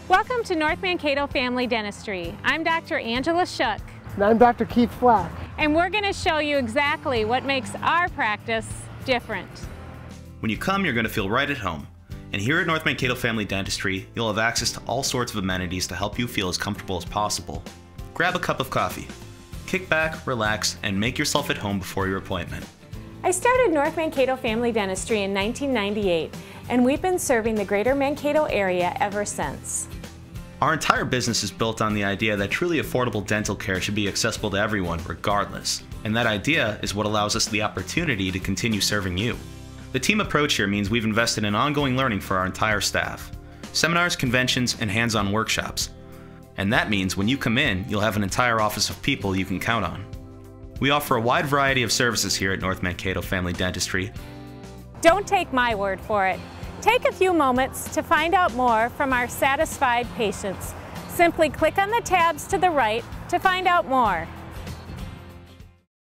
Welcome to North Mankato Family Dentistry. I'm Dr. Angela Shook. And I'm Dr. Keith Flack. And we're going to show you exactly what makes our practice different. When you come, you're going to feel right at home. And here at North Mankato Family Dentistry, you'll have access to all sorts of amenities to help you feel as comfortable as possible. Grab a cup of coffee. Kick back, relax, and make yourself at home before your appointment. I started North Mankato Family Dentistry in 1998, and we've been serving the greater Mankato area ever since. Our entire business is built on the idea that truly affordable dental care should be accessible to everyone, regardless. And that idea is what allows us the opportunity to continue serving you. The team approach here means we've invested in ongoing learning for our entire staff. Seminars, conventions, and hands-on workshops. And that means when you come in, you'll have an entire office of people you can count on. We offer a wide variety of services here at North Mankato Family Dentistry. Don't take my word for it. Take a few moments to find out more from our satisfied patients. Simply click on the tabs to the right to find out more.